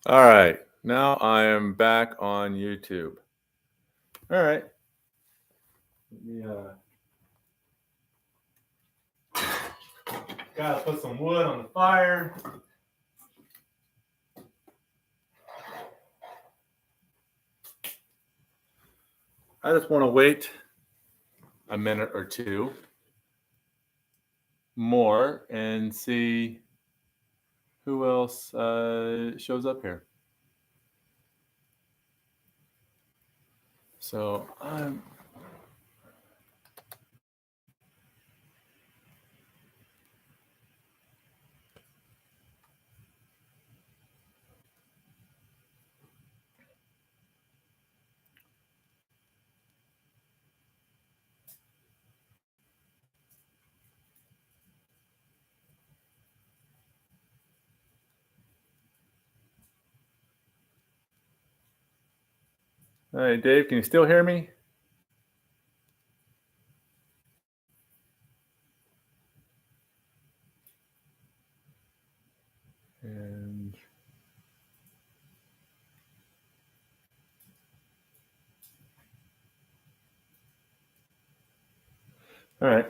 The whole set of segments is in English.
All right. Now I am back on YouTube. All right. Let me, gotta put some wood on the fire. I just want to wait a minute or two more and see who else shows up here. So I'm. All right, Dave, can you still hear me? And all right.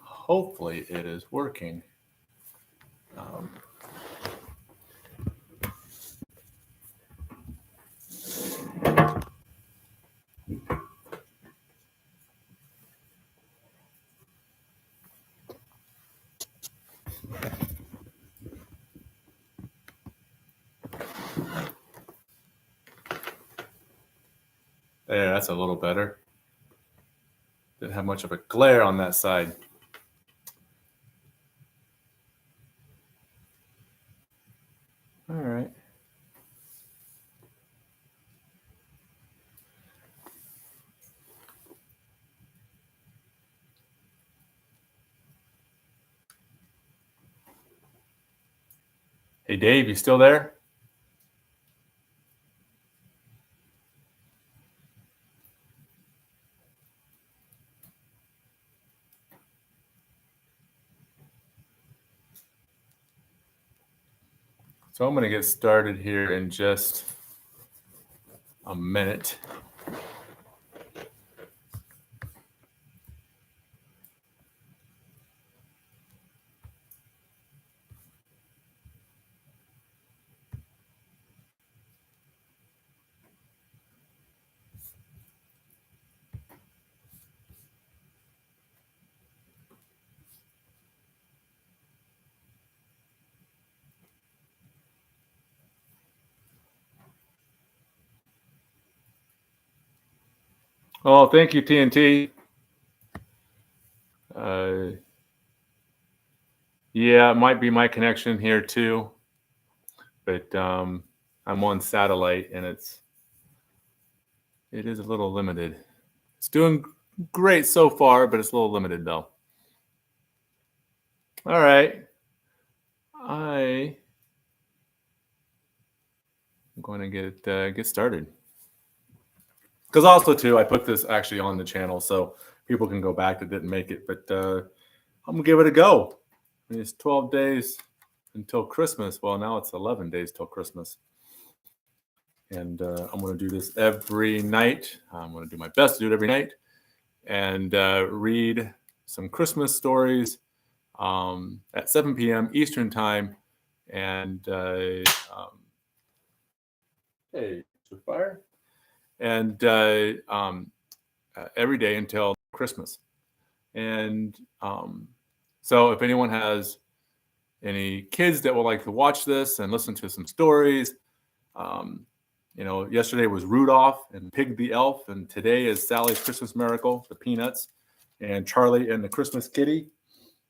Hopefully it is working. Um, There, that's a little better. Didn't have much of a glare on that side. All right. Hey, Dave, you still there? So I'm going to get started here in just a minute. Oh, thank you, TNT. Yeah, it might be my connection here too, but I'm on satellite and it is a little limited. It's doing great so far, but it's a little limited though. All right, I'm going to get started. Because also too, I put this actually on the channel so people can go back that didn't make it. But I'm gonna give it a go. I mean, it's 12 days until Christmas. Well, now it's 11 days till Christmas, and I'm gonna do this every night. I'm gonna do my best to do it every night, and read some Christmas stories at 7 p.m. Eastern time. And hey, fire! And every day until Christmas. And so, if anyone has any kids that would like to watch this and listen to some stories, yesterday was Rudolph and Pig the Elf, and today is Sally's Christmas Miracle, the Peanuts, and Charlie and the Christmas Kitty.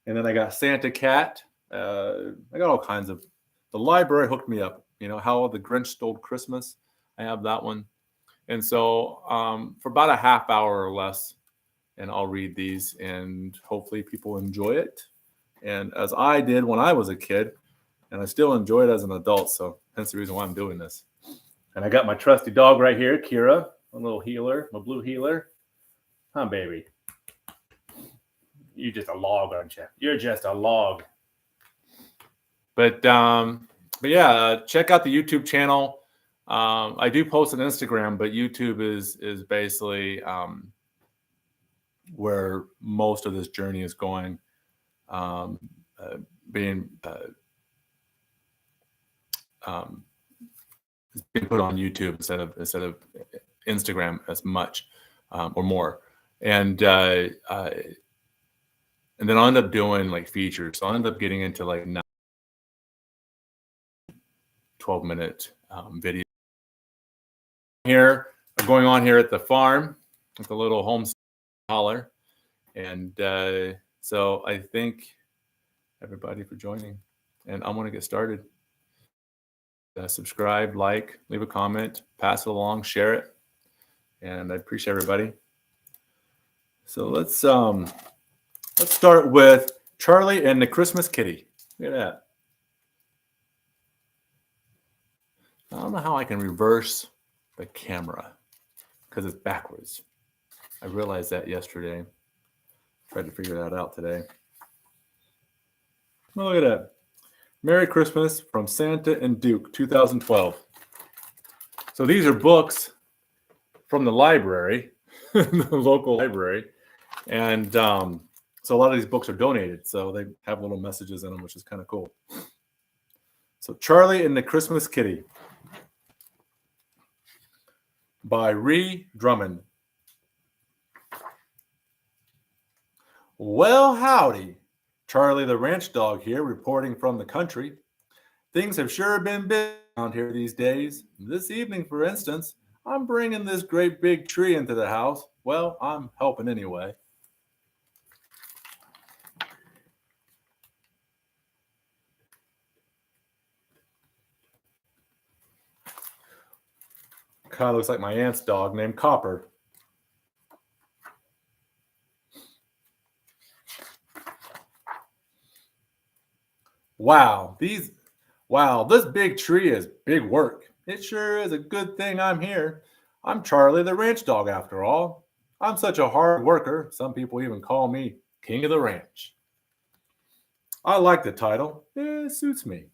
And then I got Santa Cat. I got all kinds of. The library hooked me up. How the Grinch Stole Christmas. I have that one. And so for about a half hour or less, and I'll read these, and hopefully people enjoy it. And as I did when I was a kid, and I still enjoy it as an adult. So that's the reason why I'm doing this. And I got my trusty dog right here, Kira, a little healer, my blue healer. Huh, baby. You're just a log, aren't you? You're just a log. But yeah, check out the YouTube channel. I do post on Instagram, but YouTube is basically where most of this journey is going, being put on YouTube instead of Instagram as much or more, and then I'll end up doing like features. So I'll end up getting into like 12-minute video here going on here at the farm with the little home holler, and so I thank everybody for joining, and I'm going to get started. Subscribe, like, leave a comment, pass it along, share it, and I appreciate everybody. So let's start with Charlie and the Christmas Kitty. Look at that. I don't know how I can reverse the camera because it's backwards. I realized that yesterday. Tried to figure that out today. Oh, look at that. Merry Christmas from Santa and Duke, 2012. So these are books from the library, the local library. And so a lot of these books are donated. So they have little messages in them, which is kind of cool. So Charlie and the Christmas Kitty by Ree Drummond. Well, howdy. Charlie the ranch dog here, reporting from the country. Things have sure been big around here these days. This evening, for instance, I'm bringing this great big tree into the house. Well, I'm helping anyway. Kind of looks like my aunt's dog named Copper. Wow, this big tree is big work. It sure is a good thing I'm here. I'm Charlie the ranch dog after all. I'm such a hard worker. Some people even call me King of the Ranch. I like the title. It suits me.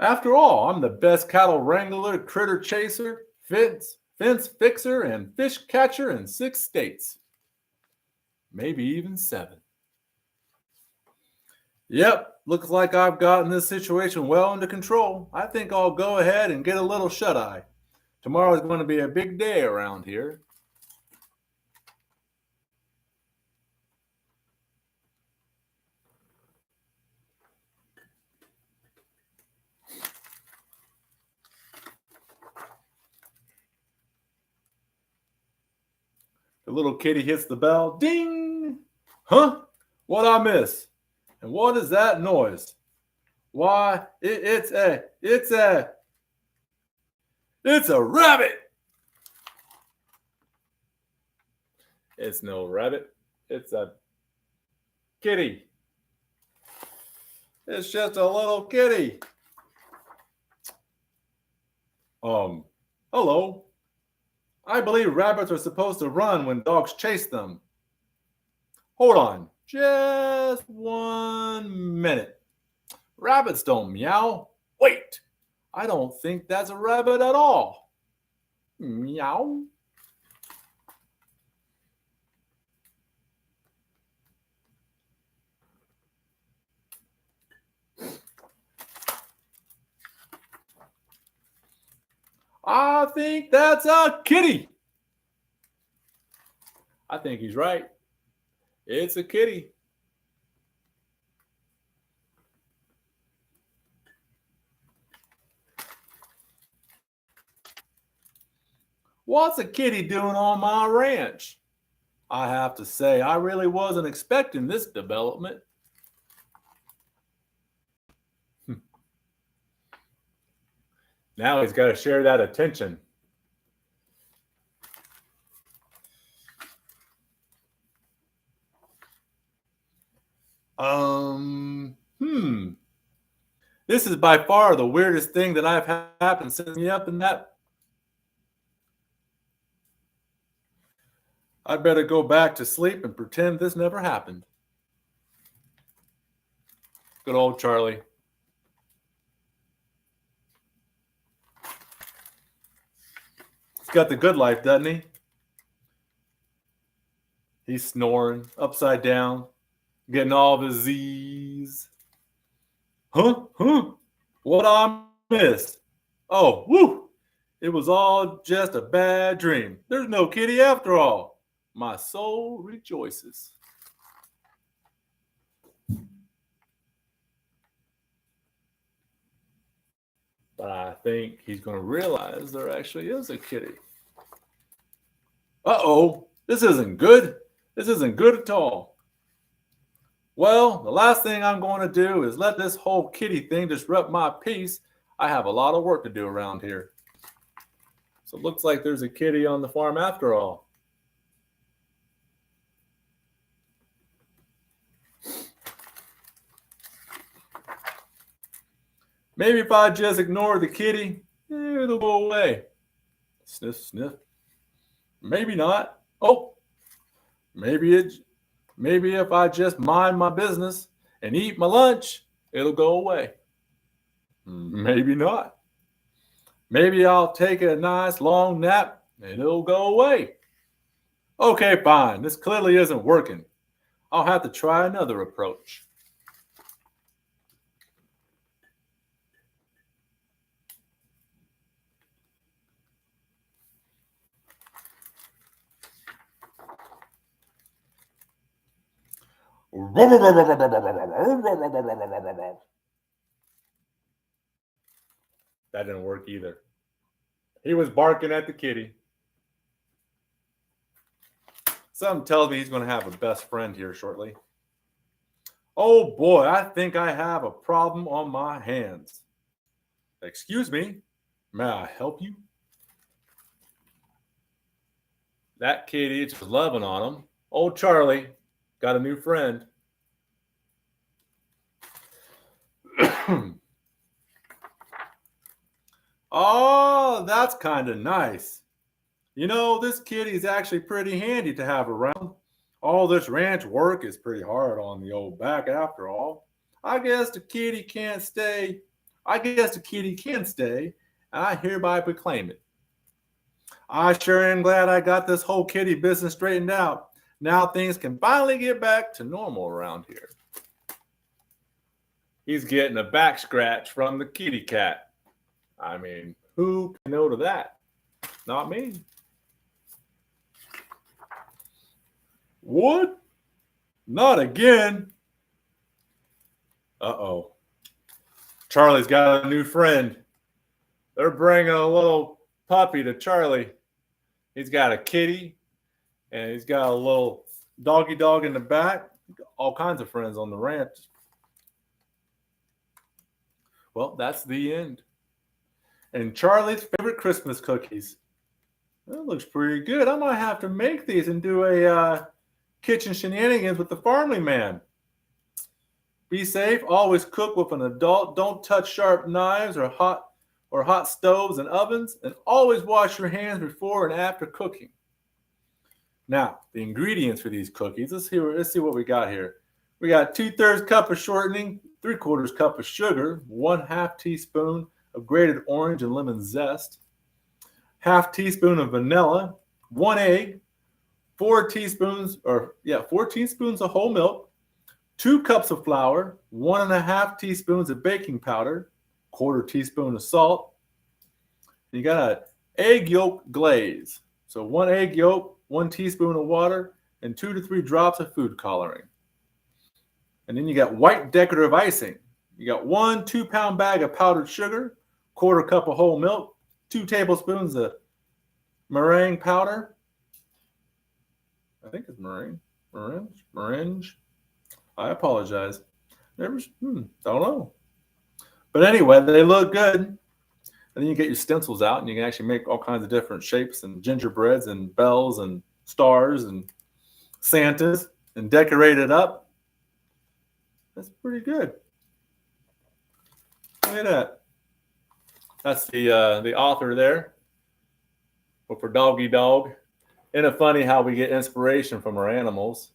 After all, I'm the best cattle wrangler, critter chaser, fence fixer, and fish catcher in 6 states. Maybe even 7. Yep, looks like I've gotten this situation well under control. I think I'll go ahead and get a little shut-eye. Tomorrow is going to be a big day around here. The little kitty hits the bell. Ding! Huh? What'd I miss? And what is that noise? Why, it's a rabbit! It's no rabbit. It's a kitty. It's just a little kitty. Hello. I believe rabbits are supposed to run when dogs chase them. Hold on, just 1 minute. Rabbits don't meow. Wait, I don't think that's a rabbit at all. Meow. I think that's a kitty. I think he's right. It's a kitty. What's a kitty doing on my ranch? I have to say, I really wasn't expecting this development. Now he's got to share that attention. This is by far the weirdest thing that I've happened since me up in that. I'd better go back to sleep and pretend this never happened. Good old Charlie. He's got the good life, doesn't he? He's snoring upside down, getting all the Z's. Huh? What I missed? Oh, woo! It was all just a bad dream. There's no kitty after all. My soul rejoices. But I think he's going to realize there actually is a kitty. Uh-oh, this isn't good. This isn't good at all. Well, the last thing I'm going to do is let this whole kitty thing disrupt my peace. I have a lot of work to do around here. So it looks like there's a kitty on the farm after all. Maybe if I just ignore the kitty, it'll go away. Sniff, sniff. Maybe not. Oh, maybe if I just mind my business and eat my lunch, it'll go away. Maybe not. Maybe I'll take a nice long nap and it'll go away. Okay, fine. This clearly isn't working. I'll have to try another approach. That didn't work either. He was barking at the kitty. Something tells me he's going to have a best friend here shortly. Oh boy, I think I have a problem on my hands. Excuse me, may I help you? That kitty is loving on him. Old Charlie got a new friend. Oh, that's kind of nice. You know, this kitty is actually pretty handy to have around. All this ranch work is pretty hard on the old back after all. I guess the kitty can stay, and I hereby proclaim it. I sure am glad I got this whole kitty business straightened out. Now things can finally get back to normal around here. He's getting a back scratch from the kitty cat. I mean, who can know to that? Not me. What? Not again. Uh-oh. Charlie's got a new friend. They're bringing a little puppy to Charlie. He's got a kitty, and he's got a little doggy dog in the back. All kinds of friends on the ranch. Well, that's the end. And Charlie's favorite Christmas cookies. That looks pretty good. I might have to make these and do a kitchen shenanigans with the Farmly Man. Be safe. Always cook with an adult. Don't touch sharp knives or hot stoves and ovens. And always wash your hands before and after cooking. Now, the ingredients for these cookies. Let's see what we got here. We got 2/3 cup of shortening, 3/4 cup of sugar, 1/2 teaspoon of grated orange and lemon zest, 1/2 teaspoon of vanilla, 1 egg, 4 teaspoons of whole milk, 2 cups of flour, 1.5 teaspoons of baking powder, 1/4 teaspoon of salt. You got an egg yolk glaze. So 1 egg yolk, 1 teaspoon of water, and 2 to 3 drops of food coloring. And then you got white decorative icing. You got 1 2-pound bag of powdered sugar, 1/4 cup of whole milk, 2 tablespoons of meringue powder. I think it's meringue. I apologize. Don't know. But anyway, they look good. And then you get your stencils out, and you can actually make all kinds of different shapes and gingerbreads and bells and stars and Santas and decorate it up. That's pretty good. Look at that. That's the author there. But for Doggy Dog. Isn't it funny how we get inspiration from our animals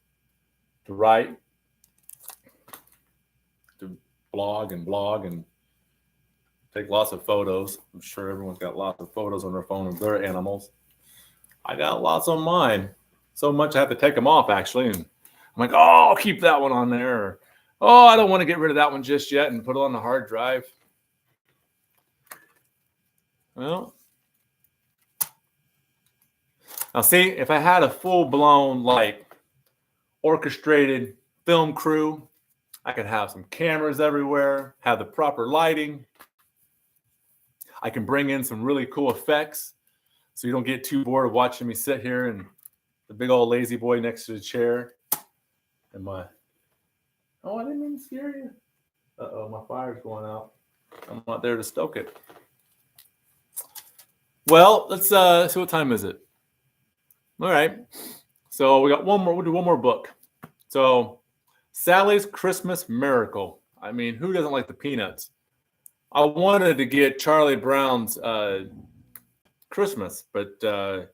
to write, to blog and take lots of photos. I'm sure everyone's got lots of photos on their phone of their animals. I got lots on mine. So much I have to take them off, actually. And I'm like, oh, I'll keep that one on there. Or, oh, I don't want to get rid of that one just yet and put it on the hard drive. Well, now see, if I had a full-blown, like, orchestrated film crew, I could have some cameras everywhere, have the proper lighting. I can bring in some really cool effects so you don't get too bored of watching me sit here and the big old lazy boy next to the chair. And my, oh, I didn't mean to scare you. Uh-oh, my fire's going out. I'm not there to stoke it. Well, let's see, what time is it? All right. So we got one more. We'll do one more book. So Sally's Christmas Miracle. I mean, who doesn't like the Peanuts? I wanted to get Charlie Brown's Christmas, but none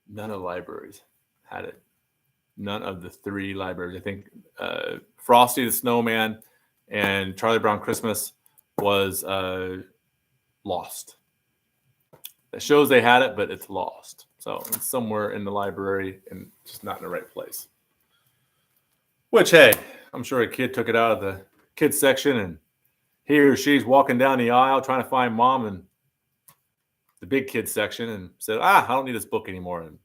of the libraries had it. None of the 3 libraries. I think Frosty the Snowman and Charlie Brown Christmas was lost. It shows they had it, but it's lost. So it's somewhere in the library and just not in the right place. Which, hey, I'm sure a kid took it out of the kids section and he or she's walking down the aisle trying to find mom in the big kids section and said, I don't need this book anymore, and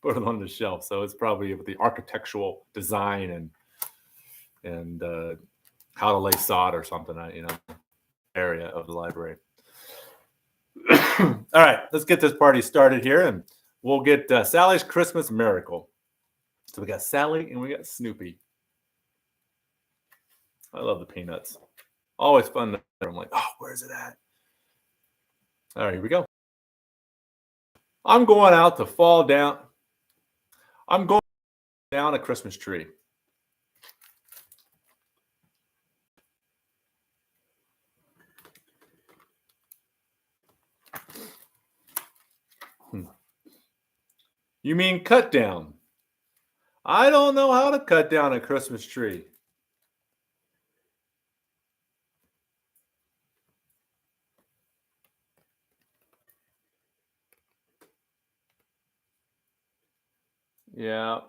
put it on the shelf. So it's probably with the architectural design and how to lay sod or something, area of the library. All right, let's get this party started here, and we'll get Sally's Christmas Miracle. So we got Sally and we got Snoopy. I love the Peanuts. Always fun. I'm like, oh, where's it at? All right, here we go. I'm going out to fall down. I'm going down a Christmas tree. You mean cut down? I don't know how to cut down a Christmas tree. Yeah.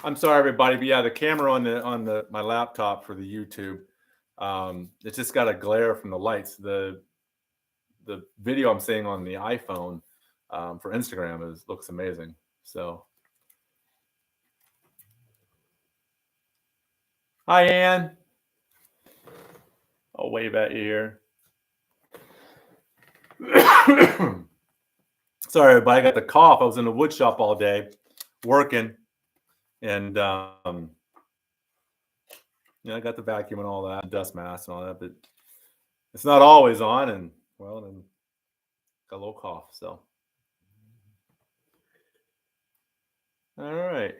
I'm sorry, everybody, but yeah, the camera on my laptop for the YouTube, it's just got a glare from the lights. The video I'm seeing on the iPhone for Instagram looks amazing. So, hi, Ann. I'll wave at you here. Sorry, everybody. I got the cough. I was in the wood shop all day working, and I got the vacuum and all that, dust mask and all that, but it's not always on, and well, then got a little cough. So, all right.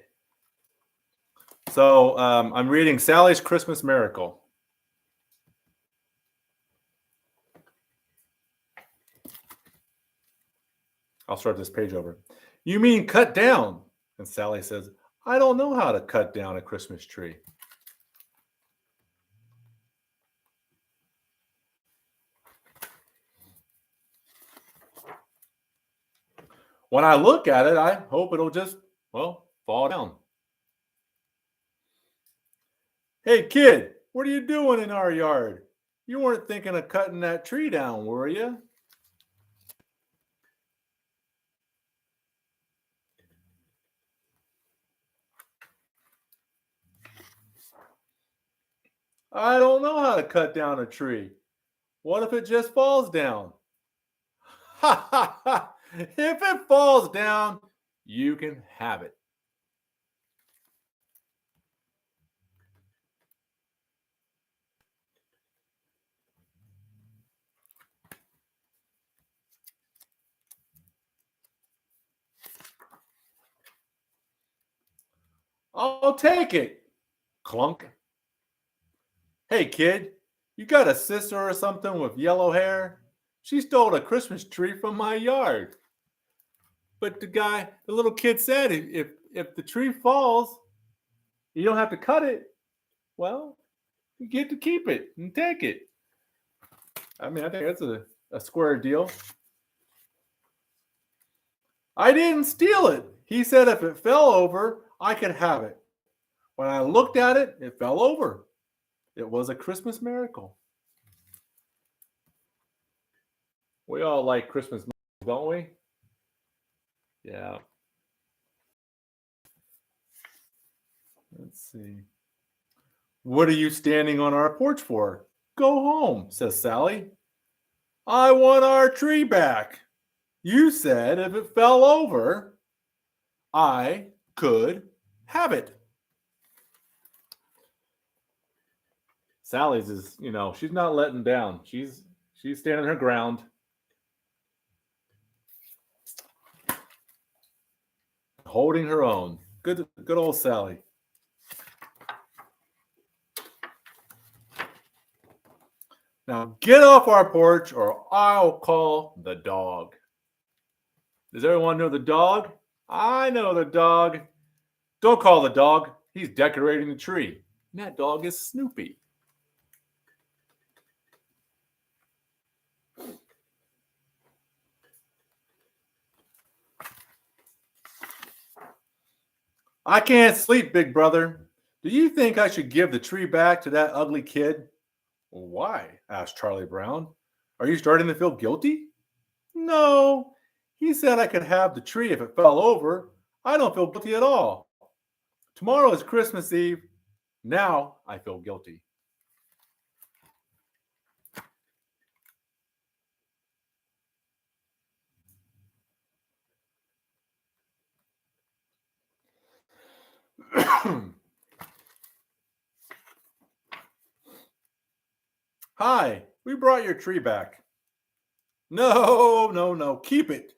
So I'm reading Sally's Christmas Miracle. I'll start this page over. You mean cut down? And Sally says, I don't know how to cut down a Christmas tree. When I look at it, I hope it'll just, well, fall down. Hey, kid, what are you doing in our yard? You weren't thinking of cutting that tree down, were you? I don't know how to cut down a tree. What if it just falls down? Ha ha ha! If it falls down, you can have it. I'll take it. Clunk. Hey, kid, You got a sister or something with yellow hair? She stole a Christmas tree from my yard. But the little kid said, if the tree falls, you don't have to cut it. Well, you get to keep it and take it. I mean, I think that's a square deal. I didn't steal it. He said if it fell over, I could have it. When I looked at it, it fell over. It was a Christmas miracle. We all like Christmas miracles, don't we? Yeah. Let's see. What are you standing on our porch for? Go home, says Sally. I want our tree back. You said if it fell over, I could have it. Sally's is, she's not letting down. She's standing her ground. Holding her own. Good old Sally. Now get off our porch or I'll call the dog. Does everyone know the dog? I know the dog. Don't call the dog. He's decorating the tree. And that dog is Snoopy. I can't sleep, big brother. Do you think I should give the tree back to that ugly kid? Why? Asked Charlie Brown. Are you starting to feel guilty? No. He said I could have the tree if it fell over. I don't feel guilty at all. Tomorrow is Christmas Eve. Now I feel guilty. Hi, we brought your tree back. No, keep it.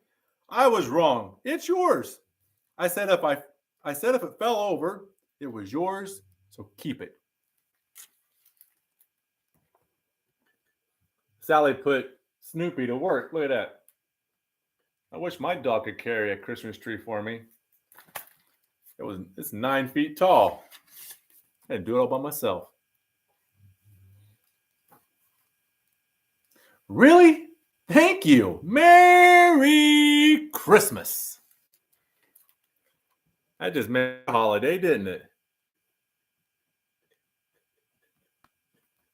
I was wrong. It's yours. I said if it fell over, it was yours, so keep it. Sally put Snoopy to work. Look at that. I wish my dog could carry a Christmas tree for me. It's 9 feet tall. I had to do it all by myself. Really? Thank you. Merry Christmas. That just made a holiday, didn't it?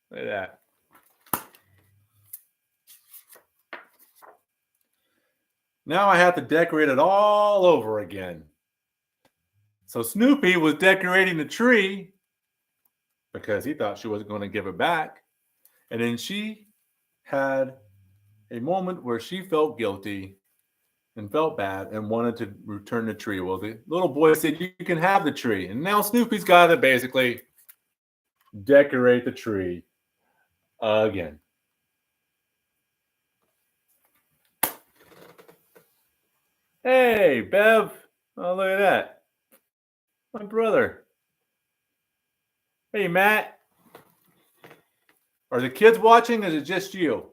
Look at that. Now I have to decorate it all over again. So Snoopy was decorating the tree because he thought she wasn't going to give it back. And then she had a moment where she felt guilty and felt bad and wanted to return the tree. Well, the little boy said, you can have the tree. And now Snoopy's got to basically decorate the tree again. Hey, Bev. Oh, look at that. My brother. Hey, Matt. Are the kids watching or is it just you?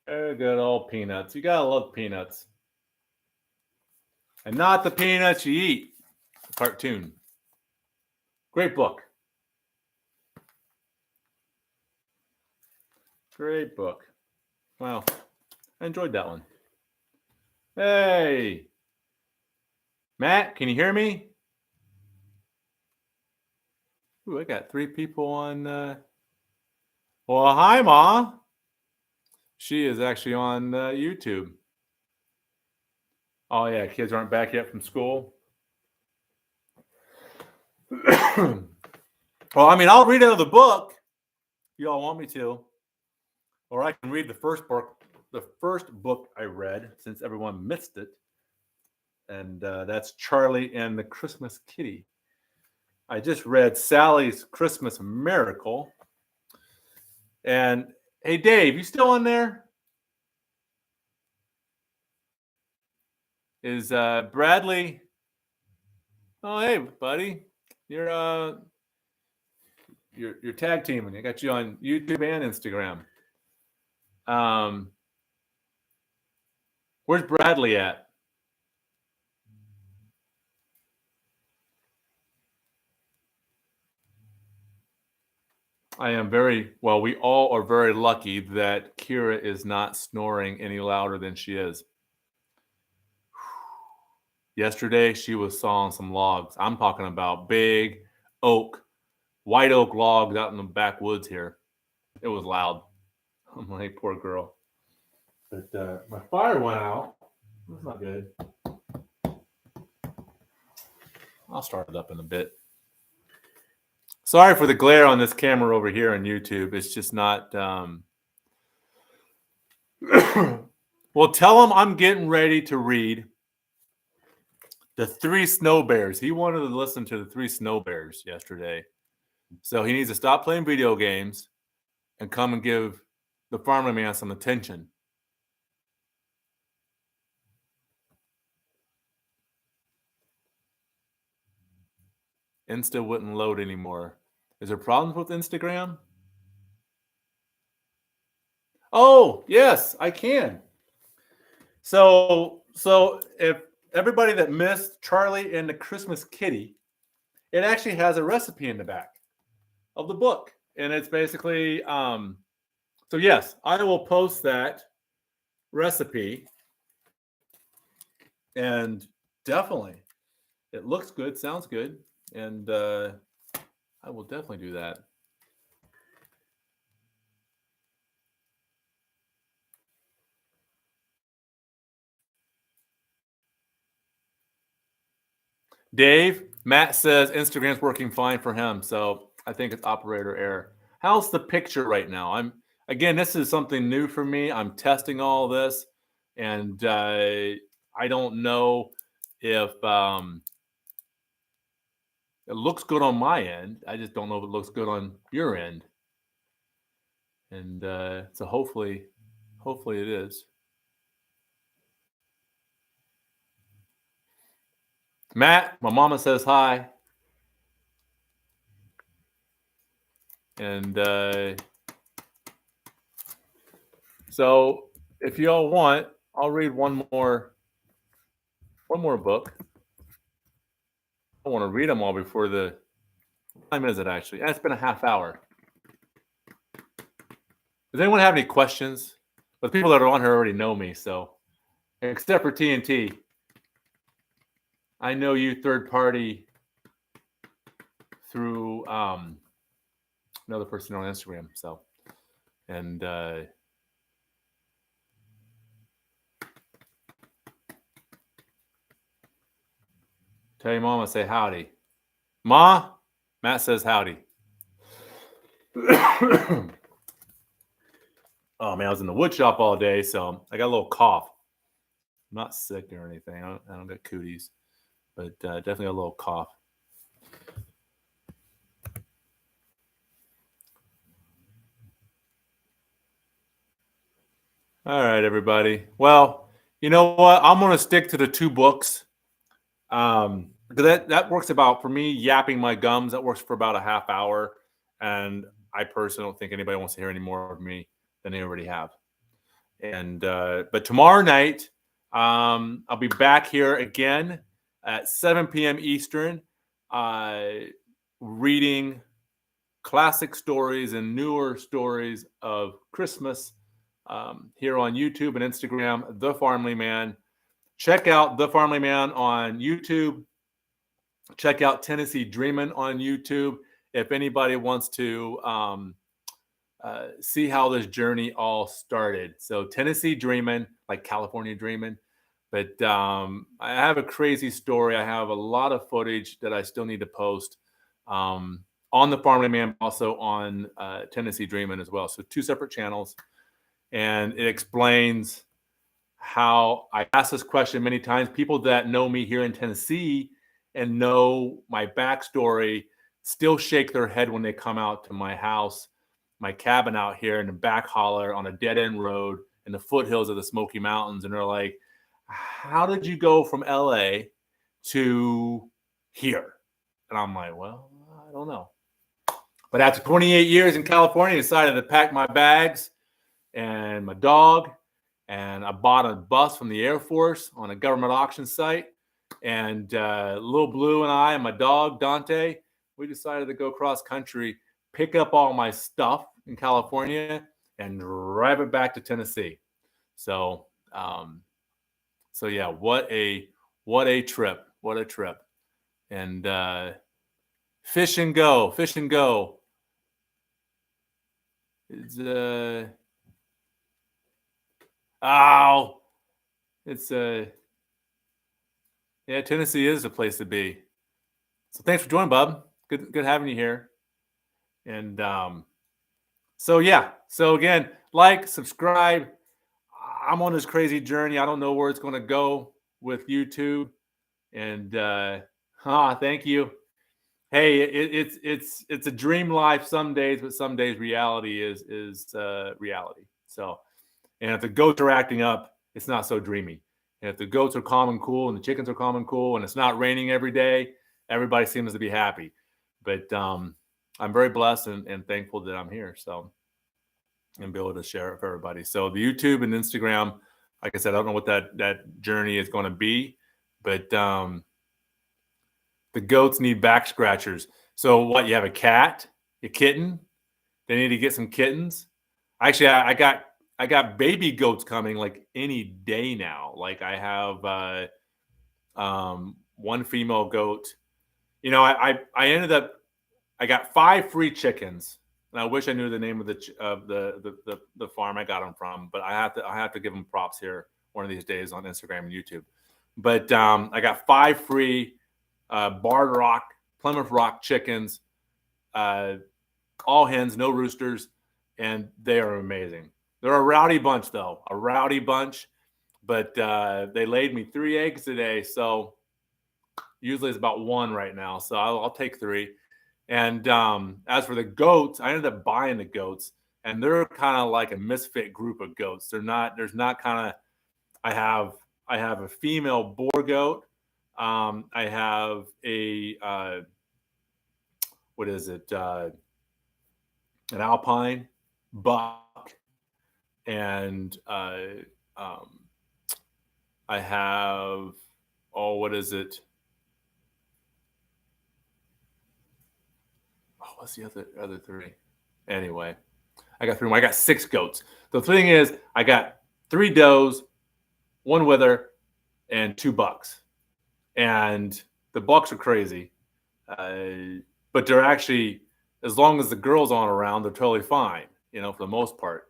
Good old Peanuts. You gotta love Peanuts. And not the peanuts you eat. Cartoon. Great book. Great book. Wow. I enjoyed that one. Hey. Matt, can you hear me? Ooh, I got 3 people on. Well, hi, Ma. She is actually on YouTube. Oh, yeah. Kids aren't back yet from school. Well, I mean, I'll read out of the book if you all want me to. Or I can read the first book I read since everyone missed it. And that's Charlie and the Christmas Kitty. I just read Sally's Christmas Miracle. And hey, Dave, you still on there? Is Bradley? Oh, hey, buddy. You're tag teaming. I got you on YouTube and Instagram. Where's Bradley at? I am very well. We all are very lucky that Kira is not snoring any louder than she is. Yesterday, she was sawing some logs. I'm talking about big oak, white oak logs out in the backwoods here. It was loud. I'm like, poor girl. But my fire went out. That's not good. I'll start it up in a bit. Sorry for the glare on this camera over here on YouTube. It's just not. Well, tell him I'm getting ready to read The Three Snow Bears. He wanted to listen to The Three Snow Bears yesterday. So he needs to stop playing video games and come and give the Farmer Man some attention. Insta wouldn't load anymore. Is there problems with Instagram? Oh, yes, I can. So if everybody that missed Charlie and the Christmas Kitty, it actually has a recipe in the back of the book. And it's basically, so yes, I will post that recipe. And definitely, it looks good, sounds good. And I will definitely do that. Dave, Matt says Instagram's working fine for him. So I think it's operator error. How's the picture right now? Again, this is something new for me. I'm testing all this. And I don't know if it looks good on my end. I just don't know if it looks good on your end. And so hopefully it is. Matt, my mama says hi. And so if y'all want, I'll read one more book. I want to read them all before the time is it actually? It's been a half hour. Does anyone have any questions? But the people that are on here already know me, so except for TNT. I know you third party through another person on Instagram. So, and tell your mama say howdy. Ma, Matt says howdy. Oh man, I was in the wood shop all day, so I got a little cough. I'm not sick or anything. I don't get cooties, but definitely a little cough. All right, everybody. Well, you know what? I'm going to stick to the 2 books. Because that works about, for me, yapping my gums, that works for about a half hour. And I personally don't think anybody wants to hear any more of me than they already have. And but tomorrow night, I'll be back here again at 7 p.m. Eastern, reading classic stories and newer stories of Christmas here on YouTube and Instagram, The Farmly Man. Check out The Farmly Man on YouTube. Check out Tennessee Dreamin' on YouTube if anybody wants to see how this journey all started. So Tennessee Dreamin', like California Dreamin'. But I have a crazy story. I have a lot of footage that I still need to post on The Farmly Man, also on Tennessee Dreamin' as well. So 2 separate channels. And it explains how I asked this question many times. People that know me here in Tennessee and know my backstory still shake their head when they come out to my house, my cabin out here in the back holler on a dead end road in the foothills of the Smoky Mountains. And they're like, how did you go from LA to here? And I'm like, well, I don't know. But after 28 years in California, I decided to pack my bags and my dog, and I bought a bus from the Air Force on a government auction site. And Little Blue and I and my dog, Dante, we decided to go cross country, pick up all my stuff in California, and drive it back to Tennessee. So, yeah, what a trip. What a trip. And fish and go. It's yeah, Tennessee is the place to be. So thanks for joining, bub. Good having you here. And so yeah. So again, like, subscribe. I'm on this crazy journey. I don't know where it's going to go with YouTube. And thank you. Hey, it's a dream life some days, but some days reality is reality. So, and if the goats are acting up, it's not so dreamy. And if the goats are calm and cool, and the chickens are calm and cool, and it's not raining every day, everybody seems to be happy. But I'm very blessed and thankful that I'm here. So, and be able to share it for everybody. So the YouTube and Instagram, like I said, I don't know what that journey is going to be, but the goats need back scratchers. So what? You have a cat, a kitten. They need to get some kittens. Actually, I got baby goats coming like any day now. Like I have one female goat. You know, I ended up, I got 5 free chickens, and I wish I knew the name of the farm I got them from. But I have to give them props here one of these days on Instagram and YouTube. But I got 5 free Barred Rock, Plymouth Rock chickens, all hens, no roosters, and they are amazing. They're a rowdy bunch, though, but they laid me 3 eggs today, so usually it's about 1 right now, so I'll take 3. And as for the goats, I ended up buying the goats, and they're kind of like a misfit group of goats. There's not kind of, I have a female boar goat. I have a what is it? An Alpine buck, and I have what is it? What's the other 3? Anyway, I got 3 more. I got 6 goats. The thing is, I got 3 does, 1 wither, and 2 bucks. And the bucks are crazy, but they're actually, as long as the girls aren't around, they're totally fine, you know, for the most part.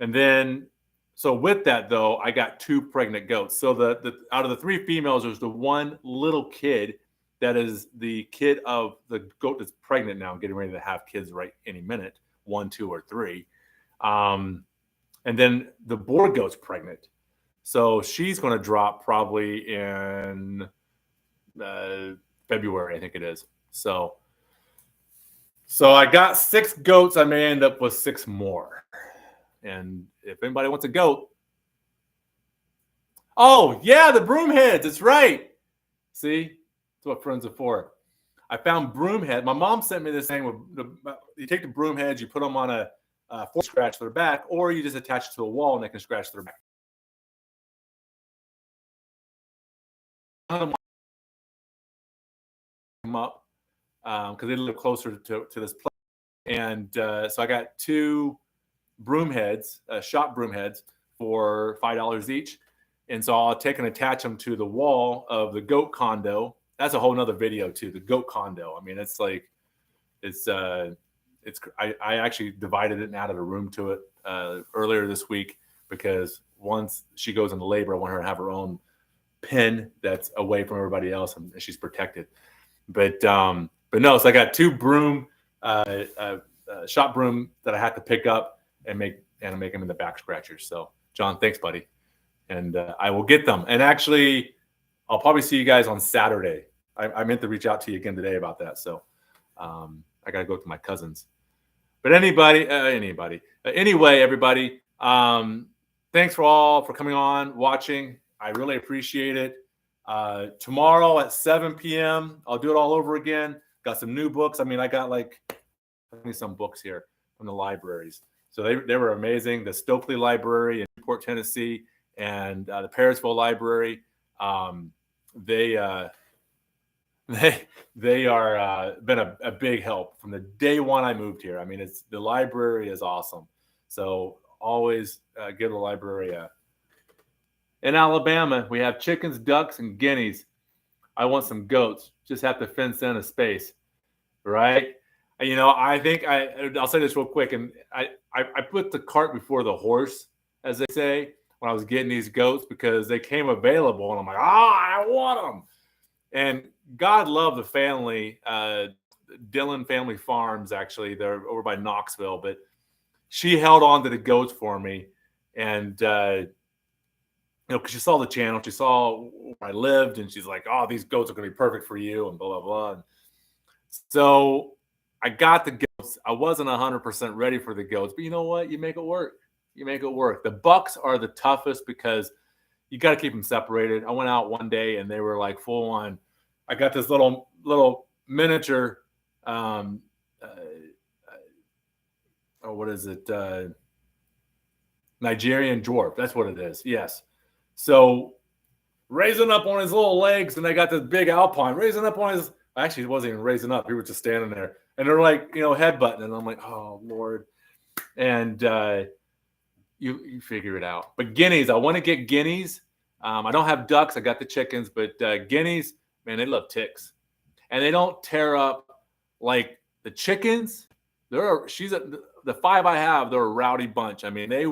And then, so with that though, I got 2 pregnant goats. So the out of the 3 females, there's the 1 little kid that is the kid of the goat that's pregnant now, getting ready to have kids right any minute, 1, 2, or 3. And then the boar goat's pregnant. So she's going to drop probably in February, I think it is. So I got 6 goats. I may end up with 6 more. And if anybody wants a goat, oh yeah, the broom heads. That's right. See, that's what friends are for. I found broom head. My mom sent me this thing with you take the broom heads, you put them on a fork scratch their back, or you just attach it to a wall and they can scratch their back. Them up because they live closer to this place. And so I got 2 broom heads, shop broom heads, for $5 each. And so I'll take and attach them to the wall of the goat condo. That's a whole nother video too, the goat condo. I mean, it's like, I actually divided it and added a room to it earlier this week, because once she goes into labor, I want her to have her own pen that's away from everybody else and she's protected. But no, so I got 2 broom, shop broom that I have to pick up and make them in the back scratchers. So John, thanks, buddy. And I will get them. And actually, I'll probably see you guys on Saturday. I meant to reach out to you again today about that. So I got to go to my cousins. But anyway, everybody, thanks for coming on, watching. I really appreciate it. Tomorrow at 7 p.m., I'll do it all over again. Got some new books. I mean, I got like some books here from the libraries. So they were amazing. The Stokely Library in Newport, Tennessee, and the Parisville Library. They are been a big help from the day one I moved here. I mean, the library is awesome. So always give the library a. In Alabama, we have chickens, ducks, and guineas. I want some goats. Just have to fence in a space, right? You know, I think I'll say this real quick, and I put the cart before the horse, as they say, when I was getting these goats because they came available, and I'm like, I want them. And God love the family, Dillon Family Farms. Actually, they're over by Knoxville, but she held on to the goats for me, and you know, because she saw the channel, she saw where I lived, and she's like, "Oh, these goats are going to be perfect for you," and blah blah blah. And so I got the goats. I wasn't 100% ready for the goats, but you know what? You make it work. You make it work. The bucks are the toughest because you got to keep them separated. I went out one day and they were like full on. I got this little miniature. Oh, what is it? Nigerian dwarf. That's what it is. Yes. So raising up on his little legs, and I got this big Alpine raising up on his. Actually, he wasn't even raising up. He was just standing there, and they're like, you know, headbutting, and I'm like, oh Lord. And you figure it out. But guineas, I want to get guineas. I don't have ducks. I got the chickens, but guineas, man, they love ticks, and they don't tear up like the chickens. The 5 I have. They're a rowdy bunch. I mean, they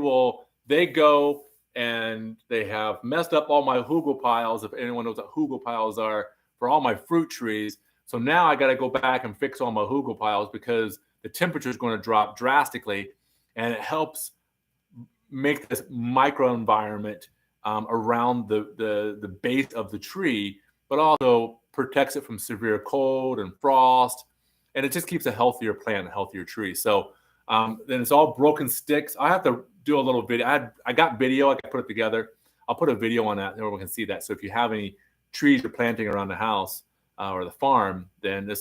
go and they have messed up all my hugelpiles. If anyone knows what hugelpiles are, for all my fruit trees. So now I got to go back and fix all my hugelpiles because the temperature is going to drop drastically, and it helps make this microenvironment around the base of the tree, but also protects it from severe cold and frost, and it just keeps a healthier plant, a healthier tree. So then it's all broken sticks. I have to do a little video. I got video. I can put it together. I'll put a video on that, and everyone can see that. So if you have any trees you're planting around the house or the farm, then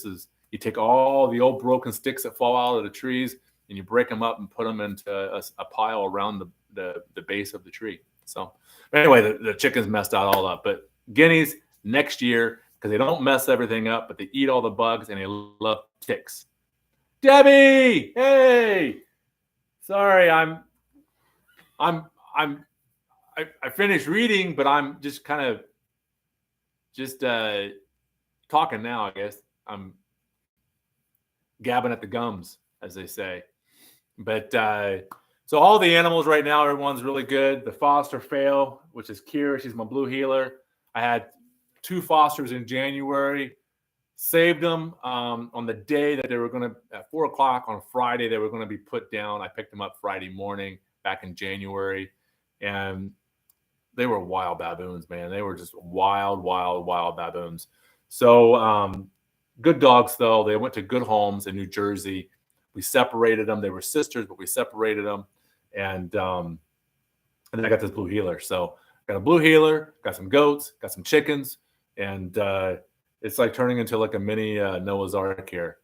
you take all the old broken sticks that fall out of the trees and you break them up and put them into a pile around the base of the tree. So anyway, the chickens messed that all up, but guineas next year, because they don't mess everything up, but they eat all the bugs and they love ticks. Debbie, hey, sorry, I finished reading, but I'm just kind of talking now. I guess I'm gabbing at the gums, as they say. But so all the animals right now, everyone's really good. The foster fail, which is Kira. She's my blue heeler. I had 2 fosters in January. Saved them on the day that they were going to, at 4 o'clock on Friday, they were going to be put down. I picked them up Friday morning back in January. And they were wild baboons, man. They were just wild baboons. So good dogs, though. They went to good homes in New Jersey. We separated them. They were sisters, but we separated them. And then I got this blue heeler. So got a blue heeler, got some goats, got some chickens, and it's like turning into like a mini Noah's Ark here.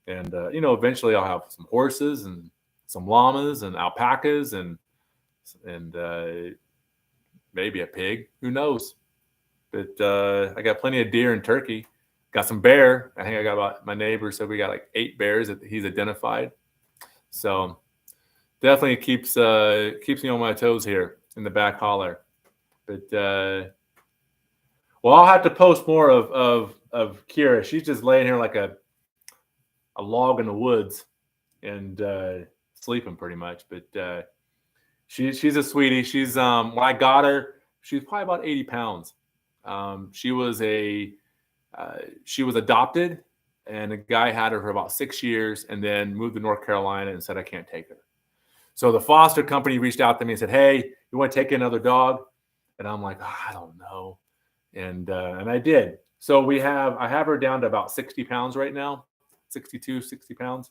And you know, eventually I'll have some horses and some llamas and alpacas and maybe a pig. Who knows? But I got plenty of deer and turkey. Got some bear. I think I got about, my neighbor said we got like 8 bears that he's identified. So definitely keeps me on my toes here in the back holler. But well, I'll have to post more of Kira. She's just laying here like a log in the woods and sleeping pretty much. But she's a sweetie. She's when I got her, she was probably about 80 pounds. She was adopted, and a guy had her for about 6 years and then moved to North Carolina and said, I can't take her. So the foster company reached out to me and said, hey, you want to take another dog? And I'm like, I don't know. And I did. So I have her down to about 60 pounds right now, 60 pounds.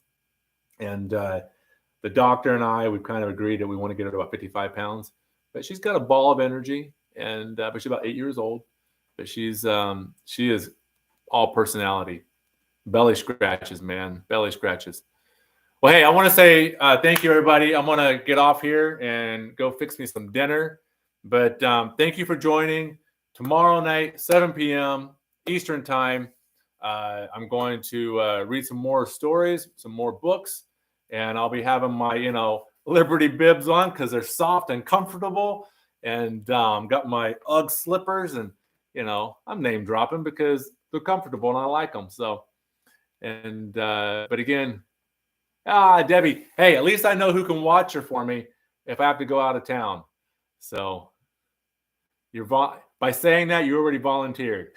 And the doctor and we've kind of agreed that we want to get her to about 55 pounds. But she's got a ball of energy, and but she's about 8 years old. but she is all personality. Belly scratches, man. Belly scratches. Well, hey, I want to say thank you, everybody. I'm going to get off here and go fix me some dinner. But thank you for joining. Tomorrow night, 7 p.m. Eastern Time, I'm going to read some more stories, some more books, and I'll be having my, Liberty bibs on because they're soft and comfortable, and got my Ugg slippers, and, I'm name dropping because they're comfortable and I like them. So, and, but again, Debbie, hey, at least I know who can watch her for me if I have to go out of town. So by saying that, you already volunteered.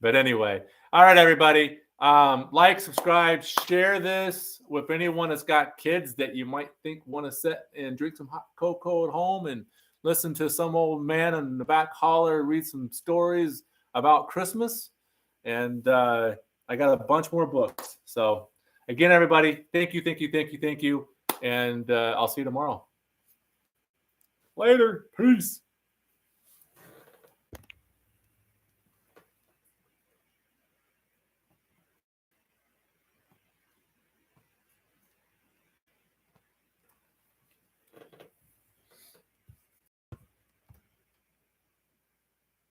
But anyway, all right, everybody. Like, subscribe, share this with anyone that's got kids that you might think want to sit and drink some hot cocoa at home and listen to some old man in the back holler read some stories about Christmas. And I got a bunch more books. So again, everybody, thank you. And I'll see you tomorrow. Later. Peace.